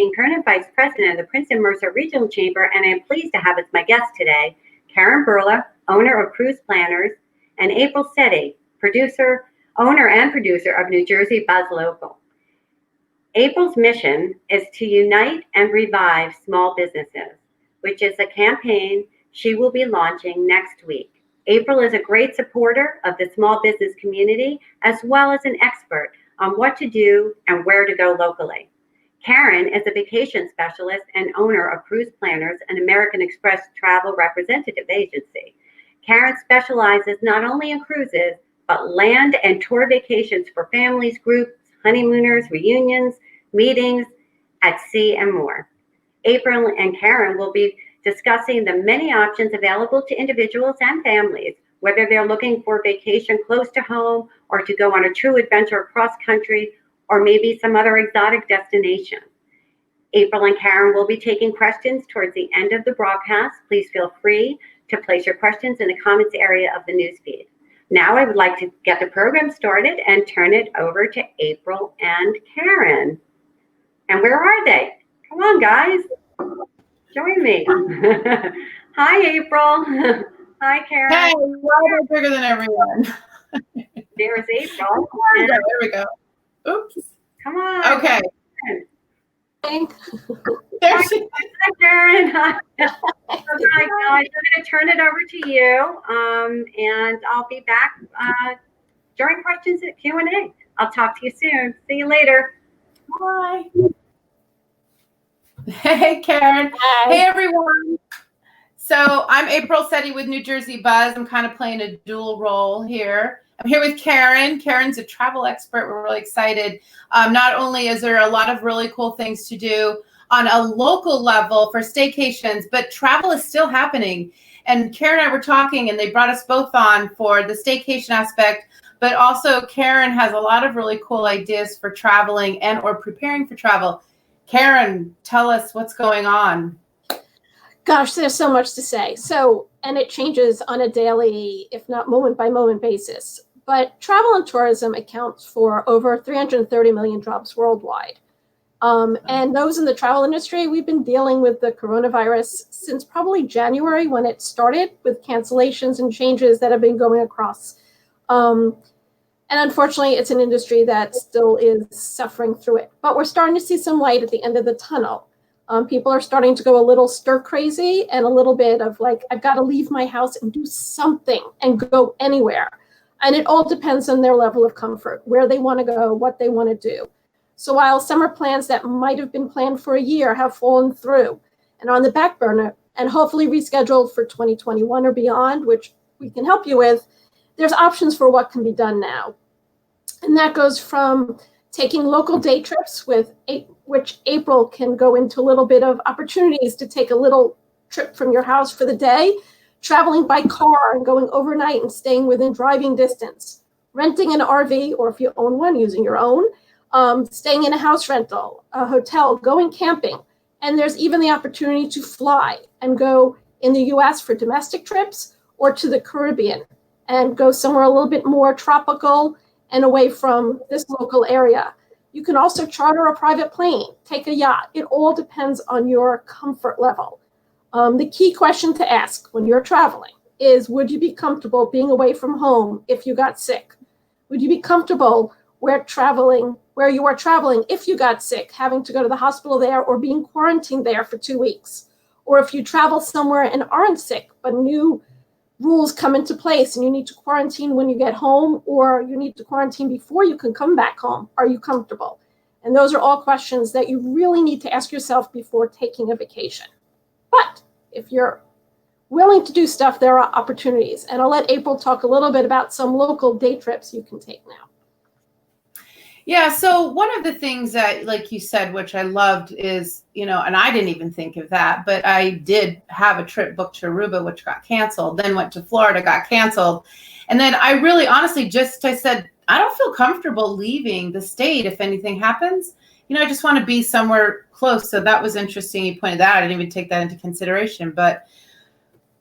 introducing current Vice President of the Princeton Mercer Regional Chamber, and I am pleased to have as my guest today, Caryn Berla, owner of Cruise Planners, and April Setti, owner and producer of New Jersey Buzz Local. April's mission is to unite and revive small businesses, which is a campaign she will be launching next week. April is a great supporter of the small business community, as well as an expert on what to do and where to go locally. Caryn is a vacation specialist and owner of Cruise Planners, an American Express travel representative agency. Caryn specializes not only in cruises, but land and tour vacations for families, groups, honeymooners, reunions, meetings at sea, and more. April and Caryn will be discussing the many options available to individuals and families, whether they're looking for vacation close to home or to go on a true adventure across country or maybe some other exotic destination. April and Caryn will be taking questions towards the end of the broadcast. Please feel free to place your questions in the comments area of the newsfeed. Now I would like to get the program started and turn it over to April and Caryn. And where are they? Come on, guys. Join me. Hi, April. Hi, Caryn. Hey, we're bigger than everyone. There's April. There we go. Oops. Come on. Okay. There she is. Hi, Caryn. Hi. All right, guys. I'm going to turn it over to you, and I'll be back during questions at Q&A. I'll talk to you soon. See you later. Bye. Hey, Caryn. Hi. Hey, everyone. So I'm April Setti with New Jersey Buzz. I'm kind of playing a dual role here. I'm here with Caryn. Caryn's a travel expert. We're really excited. Not only is there a lot of really cool things to do on a local level for staycations, but travel is still happening. And Caryn and I were talking, and they brought us both on for the staycation aspect, but also Caryn has a lot of really cool ideas for traveling and or preparing for travel. Caryn, tell us what's going on. Gosh, there's so much to say. And it changes on a daily, if not moment by moment basis. But travel and tourism accounts for over 330 million jobs worldwide. And those in the travel industry, we've been dealing with the coronavirus since probably January when it started, with cancellations and changes that have been going across. And unfortunately, it's an industry that still is suffering through it. But we're starting to see some light at the end of the tunnel. People are starting to go a little stir crazy and a little bit of like, I've got to leave my house and do something and go anywhere. And it all depends on their level of comfort, where they want to go, what they want to do. So while summer plans that might have been planned for a year have fallen through and are on the back burner and hopefully rescheduled for 2021 or beyond, which we can help you with, there's options for what can be done now. And that goes from taking local day trips, which April can go into a little bit of opportunities to take a little trip from your house for the day, traveling by car and going overnight and staying within driving distance, renting an RV, or if you own one, using your own, staying in a house rental, a hotel, going camping. And there's even the opportunity to fly and go in the US for domestic trips or to the Caribbean and go somewhere a little bit more tropical and away from this local area. You can also charter a private plane, take a yacht. It all depends on your comfort level. The key question to ask when you're traveling is, would you be comfortable being away from home if you got sick? Would you be comfortable where you are traveling if you got sick, having to go to the hospital there or being quarantined there for 2 weeks? Or if you travel somewhere and aren't sick, but new rules come into place and you need to quarantine when you get home, or you need to quarantine before you can come back home, are you comfortable? And those are all questions that you really need to ask yourself before taking a vacation. But if you're willing to do stuff, there are opportunities. And I'll let April talk a little bit about some local day trips you can take now. Yeah, so one of the things that, like you said, which I loved is, and I didn't even think of that, but I did have a trip booked to Aruba, which got canceled, then went to Florida, got canceled. And then I really honestly I said, I don't feel comfortable leaving the state if anything happens. I just want to be somewhere close. So that was interesting. You pointed that out. I didn't even take that into consideration. But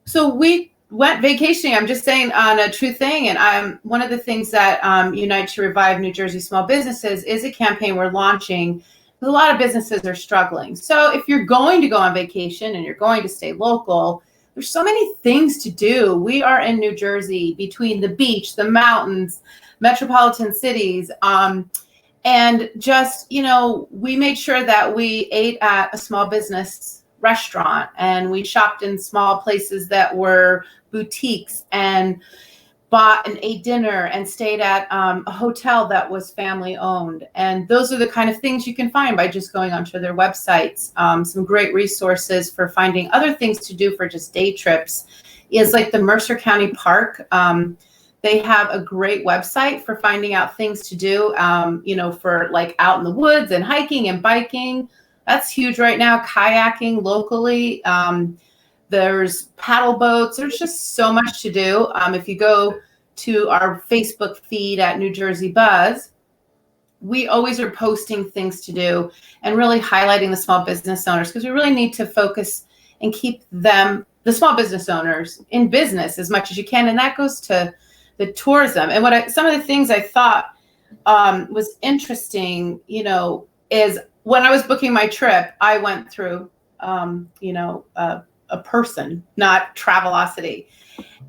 so we went vacationing, I'm just saying, on a true thing. And one of the things that Unite to Revive New Jersey Small Businesses is a campaign we're launching because a lot of businesses are struggling. So if you're going to go on vacation and you're going to stay local, there's so many things to do. We are in New Jersey, between the beach, the mountains, metropolitan cities, and just, we made sure that we ate at a small business restaurant, and we shopped in small places that were boutiques, and bought and ate dinner and stayed at a hotel that was family owned. And those are the kind of things you can find by just going onto their websites. Some great resources for finding other things to do for just day trips is like the Mercer County Park. They have a great website for finding out things to do, for like out in the woods and hiking and biking. That's huge right now. Kayaking locally. There's paddle boats. There's just so much to do. If you go to our Facebook feed at New Jersey Buzz, we always are posting things to do and really highlighting the small business owners, because we really need to focus and keep them, the small business owners, in business as much as you can. And that goes to the tourism. And some of the things I thought was interesting, is when I was booking my trip, I went through, a person, not Travelocity.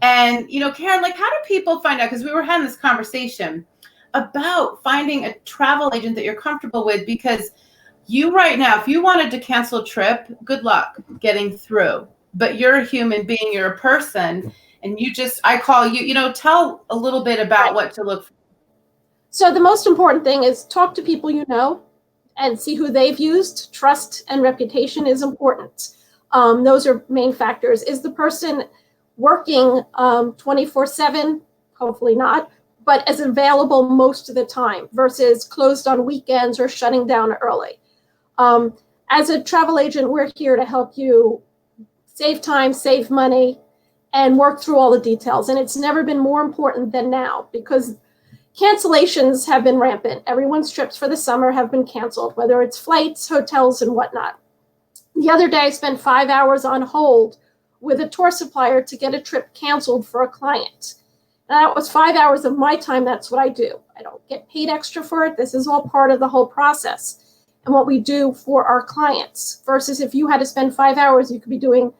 And, Caryn, like, how do people find out? Because we were having this conversation about finding a travel agent that you're comfortable with, because you right now, if you wanted to cancel a trip, good luck getting through. But you're a human being, you're a person, and I call you, tell a little bit about what to look for. So the most important thing is talk to people you know and see who they've used. Trust and reputation is important. Those are main factors. Is the person working 24/7? Hopefully not, but is available most of the time versus closed on weekends or shutting down early. As a travel agent, we're here to help you save time, save money, and work through all the details. And it's never been more important than now, because cancellations have been rampant. Everyone's trips for the summer have been canceled, whether it's flights, hotels, and whatnot. The other day, I spent 5 hours on hold with a tour supplier to get a trip canceled for a client. Now, that was 5 hours of my time. That's what I do. I don't get paid extra for it. This is all part of the whole process and what we do for our clients. Versus if you had to spend 5 hours, you could be doing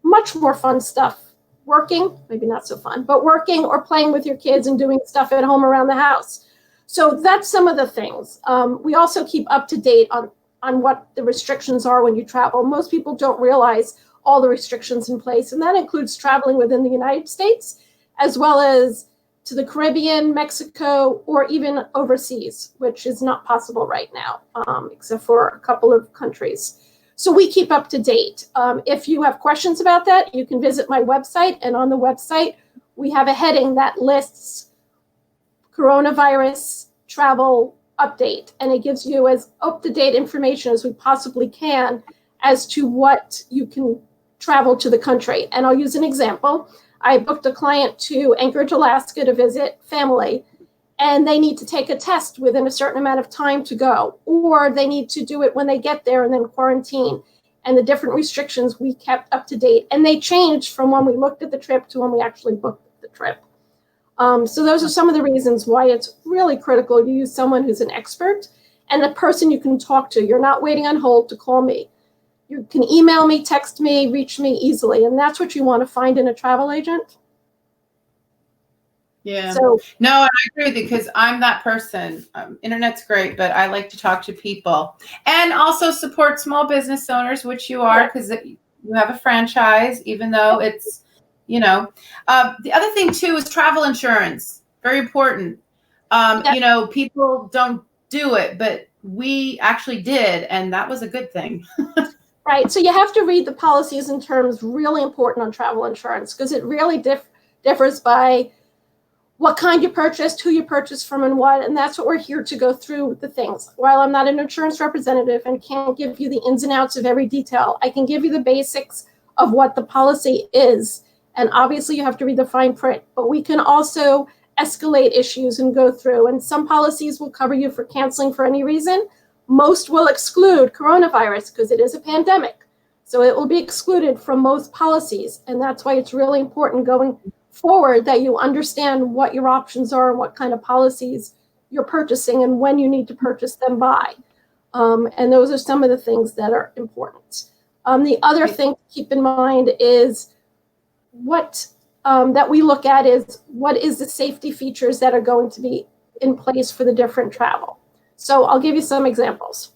much more fun stuff. Working, maybe not so fun, but working or playing with your kids and doing stuff at home around the house. So that's some of the things. We also keep up to date on what the restrictions are when you travel. Most people don't realize all the restrictions in place, and that includes traveling within the United States, as well as to the Caribbean, Mexico, or even overseas, which is not possible right now, except for a couple of countries. So we keep up to date. If you have questions about that, you can visit my website, and on the website, we have a heading that lists coronavirus travel update, and it gives you as up-to-date information as we possibly can as to what you can travel to the country. And I'll use an example. I booked a client to Anchorage, Alaska to visit family, and they need to take a test within a certain amount of time to go, or they need to do it when they get there and then quarantine. And the different restrictions we kept up to date, and they changed from when we looked at the trip to when we actually booked the trip. So those are some of the reasons why it's really critical you use someone who's an expert and the person you can talk to. You're not waiting on hold to call me. You can email me, text me, reach me easily. And that's what you want to find in a travel agent. Yeah. So, no, I agree with you, because I'm that person. Internet's great, but I like to talk to people and also support small business owners, which you are, because you have a franchise, even though it's, the other thing too is travel insurance. Very important. People don't do it, but we actually did. And that was a good thing. Right. So you have to read the policies and terms, really important on travel insurance, because it really differs by what kind you purchased, who you purchased from, and what. And that's what we're here to go through the things. While I'm not an insurance representative and can't give you the ins and outs of every detail, I can give you the basics of what the policy is. And obviously you have to read the fine print, but we can also escalate issues and go through. And some policies will cover you for canceling for any reason. Most will exclude coronavirus because it is a pandemic. So it will be excluded from most policies. And that's why it's really important going forward that you understand what your options are and what kind of policies you're purchasing and when you need to purchase them by. And those are some of the things that are important. The other thing to keep in mind is what that we look at is what is the safety features that are going to be in place for the different travel. So I'll give you some examples.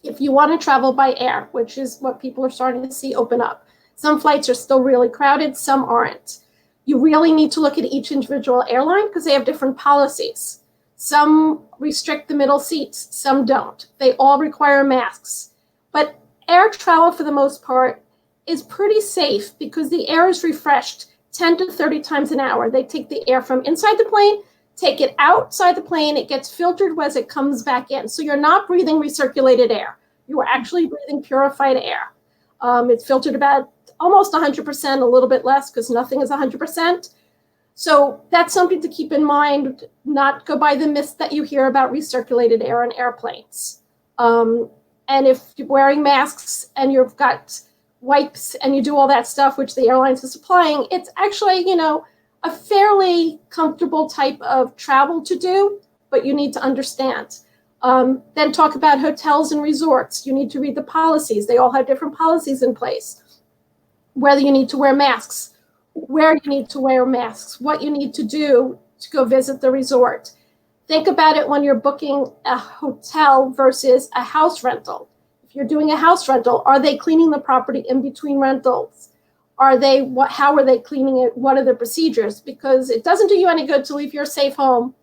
If you want to travel by air, which is what people are starting to see open up, some flights are still really crowded, some aren't. You really need to look at each individual airline because they have different policies. Some restrict the middle seats, some don't. They all require masks. But air travel, for the most part, is pretty safe because the air is refreshed 10 to 30 times an hour. They take the air from inside the plane, take it outside the plane, it gets filtered as it comes back in. So you're not breathing recirculated air. You are actually breathing purified air. It's filtered about almost 100%, a little bit less because nothing is 100%. So that's something to keep in mind, not go by the myth that you hear about recirculated air on airplanes. And if you're wearing masks and you've got wipes and you do all that stuff, which the airlines are supplying, it's actually, a fairly comfortable type of travel to do, but you need to understand. Then talk about hotels and resorts. You need to read the policies. They all have different policies in place. Whether you need to wear masks, where you need to wear masks, what you need to do to go visit the resort. Think about it when you're booking a hotel versus a house rental. If you're doing a house rental, are they cleaning the property in between rentals? How are they cleaning it? What are the procedures? Because it doesn't do you any good to leave your safe home,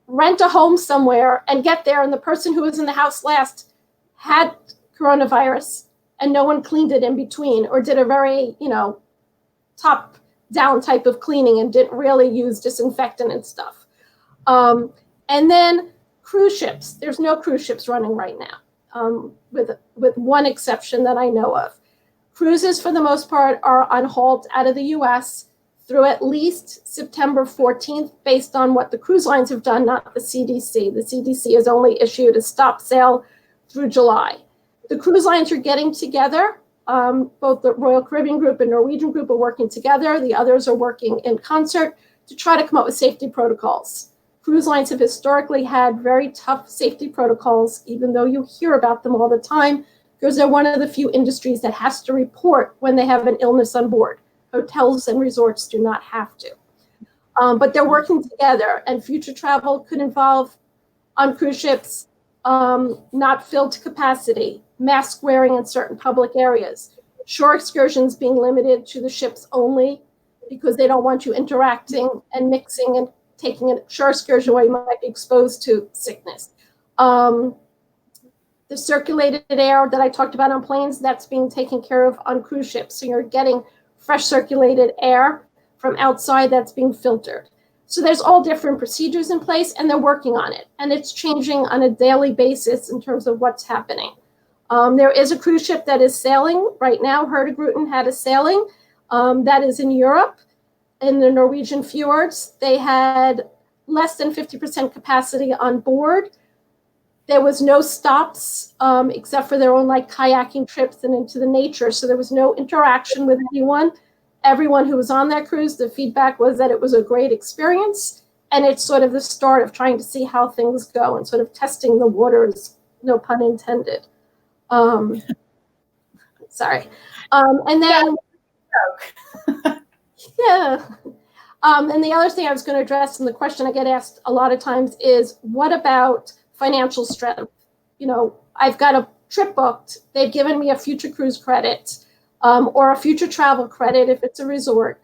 rent a home somewhere, and get there, and the person who was in the house last had coronavirus, and no one cleaned it in between, or did a very, top-down type of cleaning and didn't really use disinfectant and stuff. And then cruise ships. There's no cruise ships running right now, with one exception that I know of. Cruises, for the most part, are on halt out of the U.S. through at least September 14th, based on what the cruise lines have done, not the CDC. The CDC has only issued a stop sail through July. The cruise lines are getting together. Both the Royal Caribbean Group and Norwegian Group are working together. The others are working in concert to try to come up with safety protocols. Cruise lines have historically had very tough safety protocols, even though you hear about them all the time, because they're one of the few industries that has to report when they have an illness on board. Hotels and resorts do not have to. But they're working together, and future travel could involve, on cruise ships, not filled to capacity, mask wearing in certain public areas, shore excursions being limited to the ships only because they don't want you interacting and mixing and taking a shore excursion where you might be exposed to sickness. The circulated air that I talked about on planes, that's being taken care of on cruise ships. So you're getting fresh circulated air from outside that's being filtered. So there's all different procedures in place, and they're working on it. And it's changing on a daily basis in terms of what's happening. There is a cruise ship that is sailing right now. Hurtigruten had a sailing that is in Europe, in the Norwegian fjords. They had less than 50% capacity on board. There was no stops except for their own kayaking trips and into the nature. So there was no interaction with anyone. Everyone who was on that cruise, the feedback was that it was a great experience. And it's sort of the start of trying to see how things go and sort of testing the waters, no pun intended. Sorry. And then, yeah. And the other thing I was going to address, and the question I get asked a lot of times is, what about financial strength? I've got a trip booked. They've given me a future cruise credit or a future travel credit if it's a resort.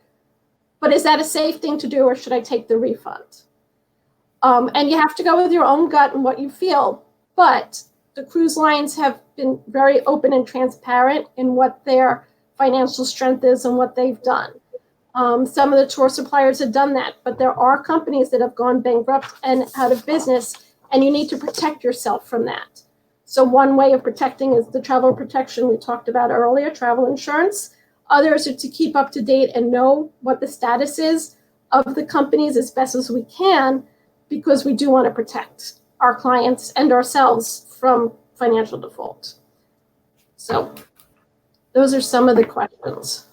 But is that a safe thing to do, or should I take the refund? And you have to go with your own gut and what you feel. But the cruise lines have been very open and transparent in what their financial strength is and what they've done. Some of the tour suppliers have done that, but there are companies that have gone bankrupt and out of business, and you need to protect yourself from that. So one way of protecting is the travel protection we talked about earlier, travel insurance. Others are to keep up to date and know what the status is of the companies as best as we can, because we do want to protect our clients and ourselves from financial default. So those are some of the questions.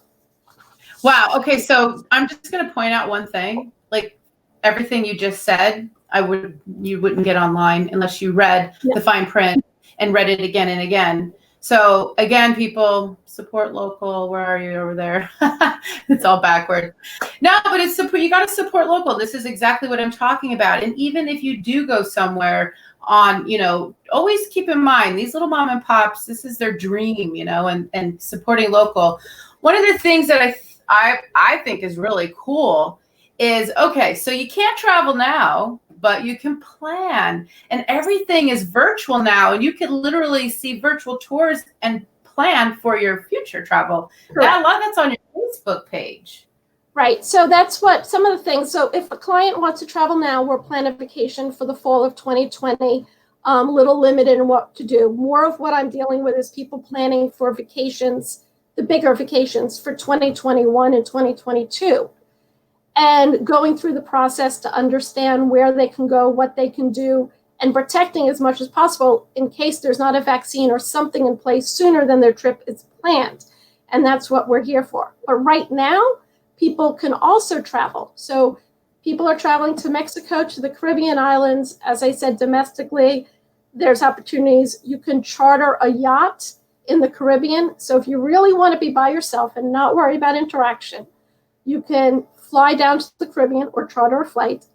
Wow. Okay. So I'm just going to point out one thing, everything you just said, you wouldn't get online unless you read the fine print. and read it again and again. So again, people, support local. Where are you over there? It's all backward. No, but it's you got to support local. This is exactly what I'm talking about. And even if you do go somewhere on, always keep in mind these little mom and pops, this is their dream, and supporting local. One of the things that I think is really cool is, okay, so you can't travel now, but you can plan, and everything is virtual now, and you can literally see virtual tours and plan for your future travel. Now, a lot of that's on your Facebook page. Right. So that's what some of the things. So if a client wants to travel now, we're planning a vacation for the fall of 2020. A little limited in what to do. More of what I'm dealing with is people planning for vacations, the bigger vacations for 2021 and 2022. And going through the process to understand where they can go, what they can do, and protecting as much as possible in case there's not a vaccine or something in place sooner than their trip is planned. And that's what we're here for. But right now, people can also travel. So people are traveling to Mexico, to the Caribbean islands. As I said, domestically, there's opportunities. You can charter a yacht in the Caribbean. So if you really want to be by yourself and not worry about interaction, you can fly down to the Caribbean or charter a flight,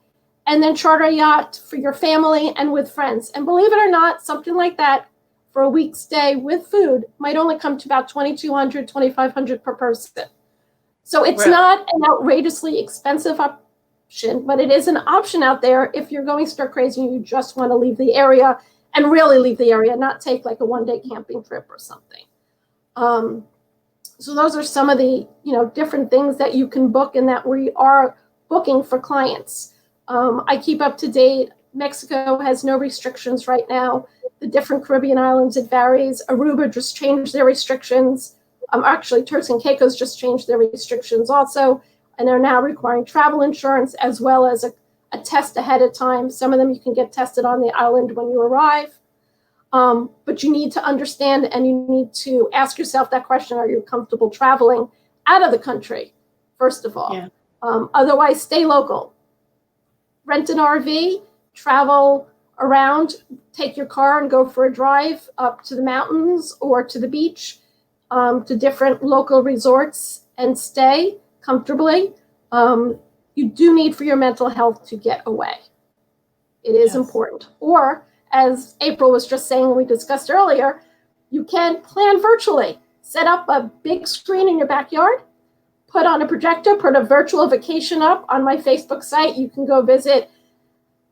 and then charter a yacht for your family and with friends. And believe it or not, something like that for a week's stay with food might only come to about $2,200, $2,500 per person. So it's not an outrageously expensive option, but it is an option out there if you're going stir crazy and you just want to leave the area and really leave the area, not take like a one-day camping trip or something. So those are some of the, different things that you can book and that we are booking for clients. I keep up to date. Mexico has no restrictions right now. The different Caribbean islands, it varies. Aruba just changed their restrictions. Actually, Turks and Caicos just changed their restrictions also, and are now requiring travel insurance as well as a test ahead of time. Some of them you can get tested on the island when you arrive. But you need to understand and you need to ask yourself that question: are you comfortable traveling out of the country, first of all? Yeah. Otherwise, stay local. Rent an RV, travel around, take your car and go for a drive up to the mountains or to the beach, to different local resorts, and stay comfortably. You do need for your mental health to get away. It is important. Or, as April was just saying, we discussed earlier, you can plan virtually. Set up a big screen in your backyard, put on a projector, put a virtual vacation up on my Facebook site. You can go visit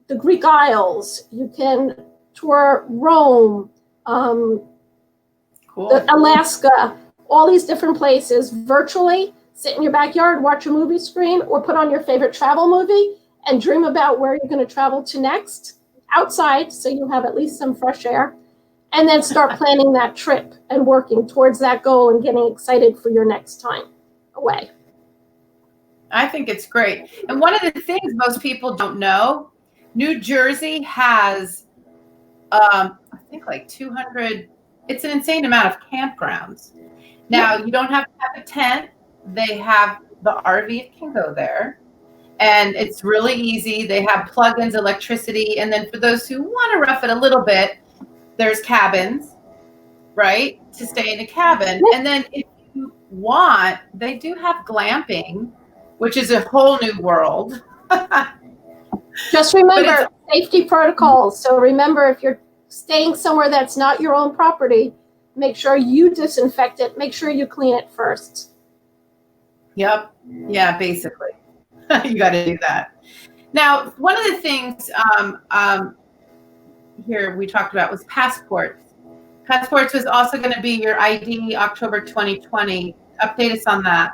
the Greek Isles. You can tour Rome, Alaska, all these different places virtually. Sit in your backyard, watch a movie screen, or put on your favorite travel movie and dream about where you're going to travel to next, outside, so you have at least some fresh air, and then start planning that trip and working towards that goal and getting excited for your next time away. I think it's great. And one of the things most people don't know, New Jersey has, I think like 200, it's an insane amount of campgrounds. Now, you don't have to have a tent. They have the RV can go there. And it's really easy. They have plugins, electricity. And then for those who want to rough it a little bit, there's cabins, right? To stay in a cabin. And then if you want, they do have glamping, which is a whole new world. Just remember safety protocols. So remember, if you're staying somewhere that's not your own property, make sure you disinfect it. Make sure you clean it first. Yep. Yeah, basically. You got to do that. Now, one of the things here we talked about was passports. Passports was also going to be your ID October 2020. Update us on that.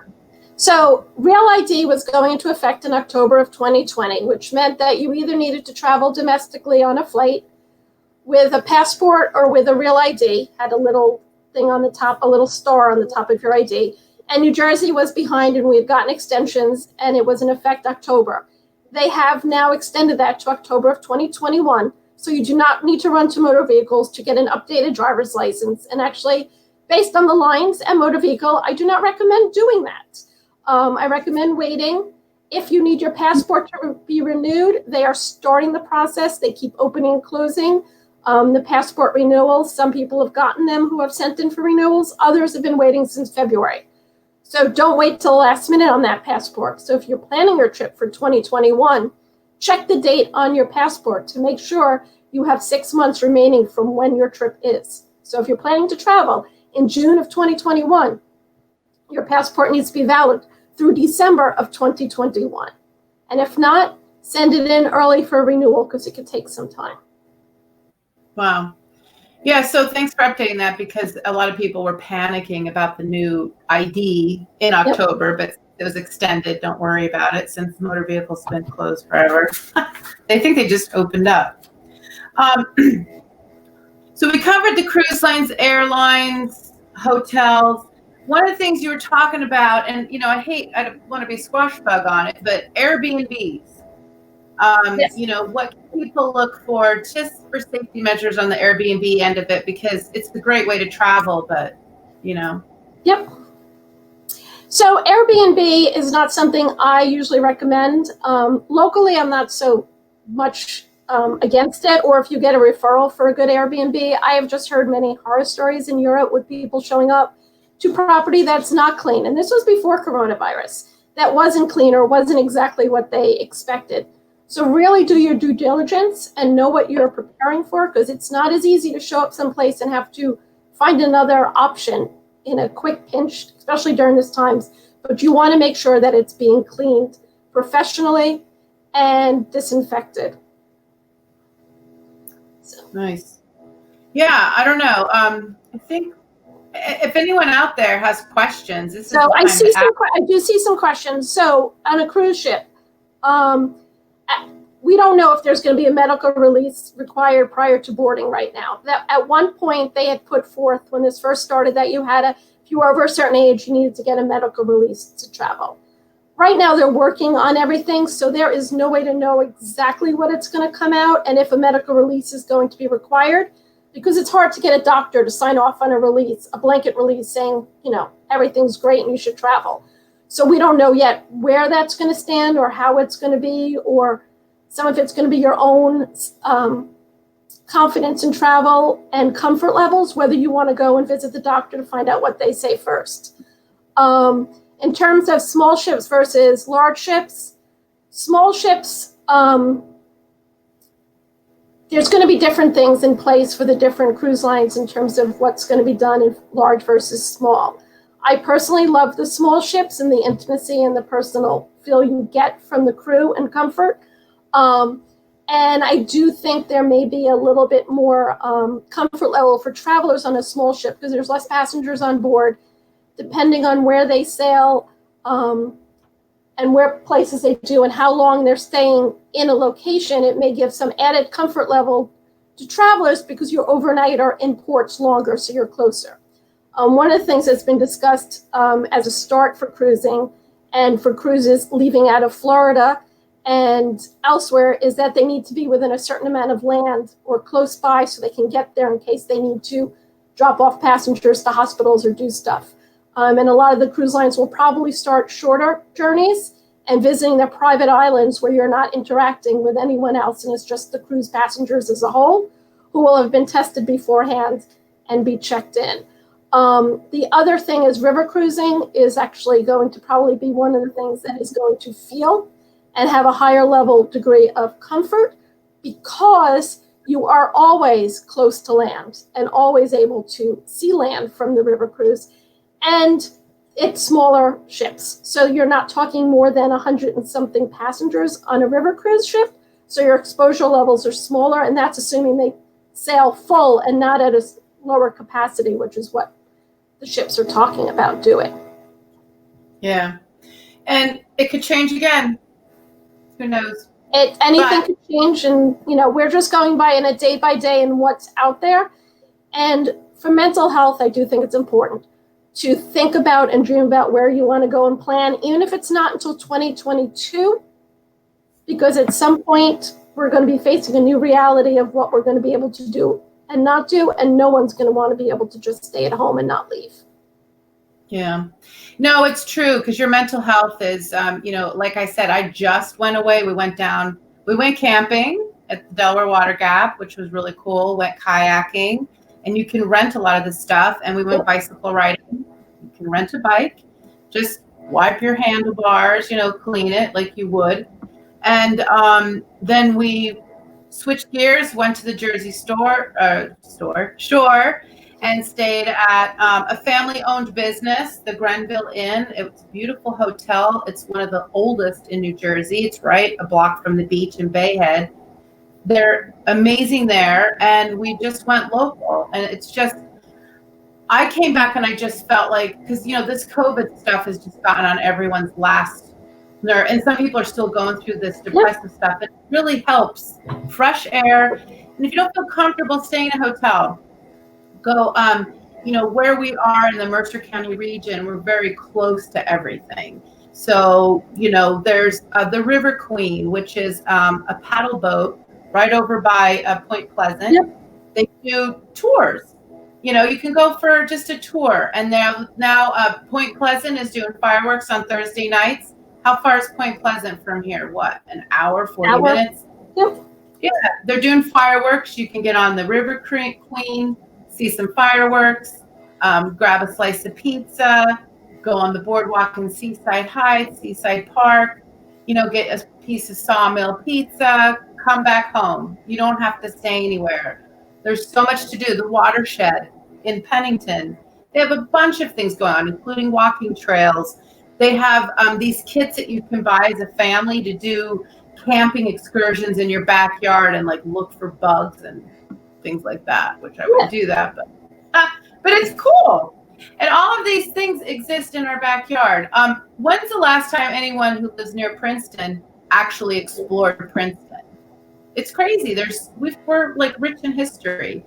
So Real ID was going into effect in October of 2020, which meant that you either needed to travel domestically on a flight with a passport or with a Real ID, had a little thing on the top, a little star on the top of your ID. And New Jersey was behind, and we had gotten extensions, and it was in effect October. They have now extended that to October of 2021. So you do not need to run to motor vehicles to get an updated driver's license. And actually, based on the lines and motor vehicle, I do not recommend doing that. I recommend waiting. If you need your passport to be renewed, they are starting the process. They keep opening and closing. The passport renewals, some people have gotten them who have sent in for renewals. Others have been waiting since February. So don't wait till the last minute on that passport. So if you're planning your trip for 2021, check the date on your passport to make sure you have 6 months remaining from when your trip is. So if you're planning to travel in June of 2021, your passport needs to be valid through December of 2021. And if not, send it in early for renewal because it could take some time. Wow. Yeah, so thanks for updating that, because a lot of people were panicking about the new ID in October, but it was extended. Don't worry about it, since motor vehicles have been closed forever. They think they just opened up. So we covered the cruise lines, airlines, hotels. One of the things you were talking about, and I don't want to be squash bug on it, but Airbnbs. Yes. What can people look for just for safety measures on the Airbnb end of it? Because it's a great way to travel, but. Yep. So Airbnb is not something I usually recommend. Locally, I'm not so much against it, or if you get a referral for a good Airbnb. I have just heard many horror stories in Europe with people showing up to property that's not clean. And this was before coronavirus. That wasn't clean or wasn't exactly what they expected. So really do your due diligence and know what you're preparing for, because it's not as easy to show up someplace and have to find another option in a quick pinch, especially during this times. But you want to make sure that it's being cleaned professionally and disinfected. So. Nice. Yeah, I don't know. I think if anyone out there has questions, this is so I do see some questions. So on a cruise ship, we don't know if there's going to be a medical release required prior to boarding right now. That at one point they had put forth when this first started that if you were over a certain age, you needed to get a medical release to travel. Right now they're working on everything, so there is no way to know exactly what it's going to come out and if a medical release is going to be required, because it's hard to get a doctor to sign off on a blanket release saying, everyth's great and you should travel. So we don't know yet where that's going to stand or how it's going to be, or some of it's going to be your own confidence in travel and comfort levels, whether you want to go and visit the doctor to find out what they say first. In terms of small ships versus large ships, small ships, there's going to be different things in place for the different cruise lines in terms of what's going to be done in large versus small. I personally love the small ships and the intimacy and the personal feel you get from the crew and comfort. And I do think there may be a little bit more comfort level for travelers on a small ship because there's less passengers on board, depending on where they sail and where places they do and how long they're staying in a location. It may give some added comfort level to travelers because you're overnight or in ports longer, so you're closer. One of the things that's been discussed as a start for cruising and for cruises leaving out of Florida and elsewhere is that they need to be within a certain amount of land or close by so they can get there in case they need to drop off passengers to hospitals or do stuff. And a lot of the cruise lines will probably start shorter journeys and visiting their private islands where you're not interacting with anyone else and it's just the cruise passengers as a whole who will have been tested beforehand and be checked in. The other thing is river cruising is actually going to probably be one of the things that is going to feel and have a higher level degree of comfort because you are always close to land and always able to see land from the river cruise. And it's smaller ships. So you're not talking more than 100 and something passengers on a river cruise ship. So your exposure levels are smaller, and that's assuming they sail full and not at a lower capacity, which is what the ships are talking about doing. Yeah. And it could change again. Who knows? Anything could change, and we're just going by in a day by day and what's out there. And for mental health, I do think it's important to think about and dream about where you want to go and plan, even if it's not until 2022, because at some point we're going to be facing a new reality of what we're going to be able to do and not do, and no one's going to want to be able to just stay at home and not leave. Yeah. No, it's true, because your mental health is, like I said, I just went away. We went camping at the Delaware Water Gap, which was really cool. Went kayaking, and you can rent a lot of the stuff. And we went bicycle riding. You can rent a bike, just wipe your handlebars, clean it like you would. And then we switched gears, went to the Jersey shore, and stayed at a family-owned business, the Grenville Inn. It was a beautiful hotel. It's one of the oldest in New Jersey. It's right a block from the beach in Bay Head. They're amazing there, and we just went local. And it's just, I came back and I just felt like, because this COVID stuff has just gotten on everyone's last nerve, and some people are still going through this depressive stuff. It really helps. Fresh air, and if you don't feel comfortable staying in a hotel, go. Where we are in the Mercer County region, we're very close to everything. So there's the River Queen, which is a paddle boat right over by Point Pleasant. Yep. They do tours. You can go for just a tour. And now Point Pleasant is doing fireworks on Thursday nights. How far is Point Pleasant from here? What, an hour, 40 minutes? Yep. Yeah, they're doing fireworks. You can get on the River Queen, see some fireworks, grab a slice of pizza, go on the boardwalk in Seaside Heights, Seaside Park, get a piece of Sawmill pizza, come back home. You don't have to stay anywhere. There's so much to do. The Watershed in Pennington, they have a bunch of things going on, including walking trails. They have these kits that you can buy as a family to do camping excursions in your backyard and look for bugs and things like that, which I wouldn't do that, but it's cool. And all of these things exist in our backyard. When's the last time anyone who lives near Princeton actually explored Princeton? It's crazy. We're rich in history,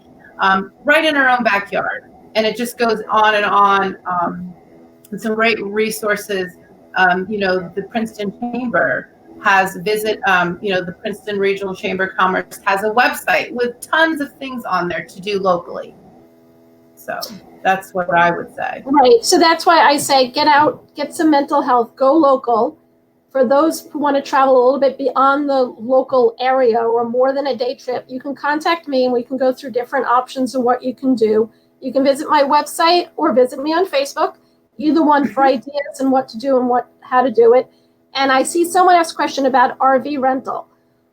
right in our own backyard, and it just goes on and on. And some great resources. The Princeton Chamber has the Princeton Regional Chamber of Commerce has a website with tons of things on there to do locally. So that's what I would say. Right. So that's why I say get out, get some mental health, go local. For those who want to travel a little bit beyond the local area or more than a day trip, you can contact me and we can go through different options and what you can do. You can visit my website or visit me on Facebook, either one, for ideas and what to do and how to do it. And I see someone asked a question about RV rental,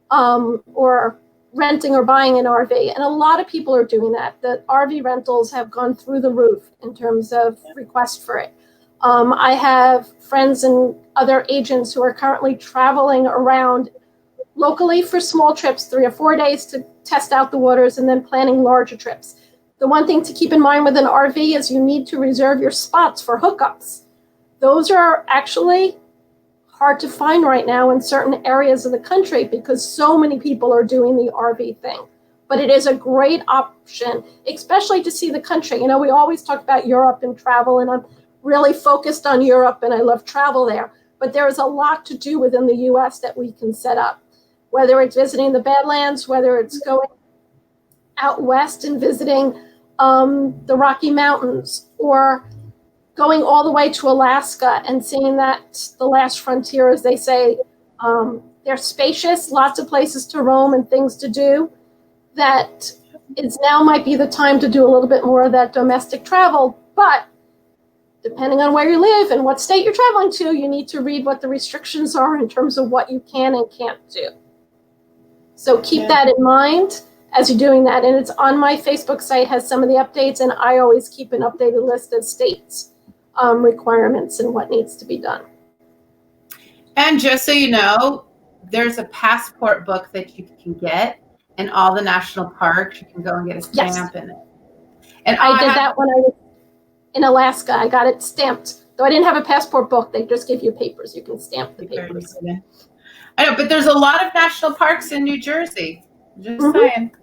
or renting or buying an RV. And a lot of people are doing that. The RV rentals have gone through the roof in terms of request for it. I have friends and other agents who are currently traveling around locally for small trips, 3 or 4 days to test out the waters, and then planning larger trips. The one thing to keep in mind with an RV is you need to reserve your spots for hookups. Those are actually hard to find right now in certain areas of the country because so many people are doing the RV thing. But it is a great option, especially to see the country. We always talk about Europe and travel, and I'm really focused on Europe and I love travel there. But there is a lot to do within the US that we can set up, whether it's visiting the Badlands, whether it's going out west and visiting the Rocky Mountains, or going all the way to Alaska and seeing that the last frontier, as they say. They're spacious, lots of places to roam and things to do. That is now might be the time to do a little bit more of that domestic travel, but depending on where you live and what state you're traveling to, you need to read what the restrictions are in terms of what you can and can't do. So keep that in mind as you're doing that. And it's on my Facebook site, has some of the updates, and I always keep an updated list of states' requirements and what needs to be done. And just so you know, there's a passport book that you can get in all the national parks. You can go and get a stamp in it. And I did that when I was in Alaska. I got it stamped. Though I didn't have a passport book, they just give you papers. You can stamp the papers. I know, but there's a lot of national parks in New Jersey. Just saying.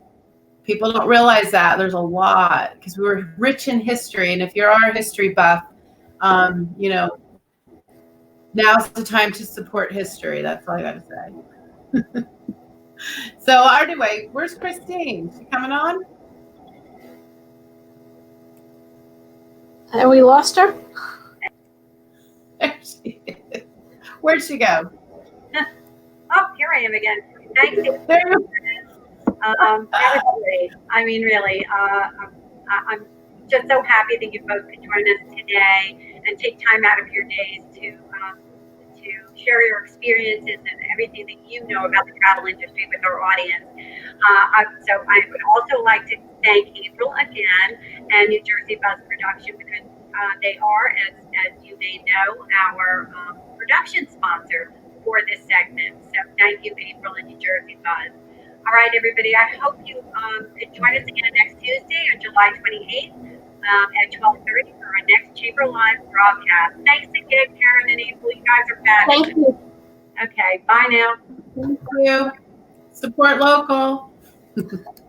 People don't realize that. There's a lot because we were rich in history. And if you're our history buff, now's the time to support history. That's all I got to say. So anyway, where's Christine? She coming on? And we lost her? There she is. Where'd she go? Oh, here I am again. Thank you. That was great. I mean, really, I'm just so happy that you both could join us today and take time out of your days to share your experiences and everything that you know about the travel industry with our audience. So I would also like to thank April again and New Jersey Buzz Production because they are, as you may know, our production sponsor for this segment. So thank you, April and New Jersey Buzz. All right, everybody, I hope you could join us again next Tuesday on July 28th at 12:30 for our next Chamber Live broadcast. Thanks again, Caryn and April. You guys are fabulous. Thank you. Okay, bye now. Thank you. Support local.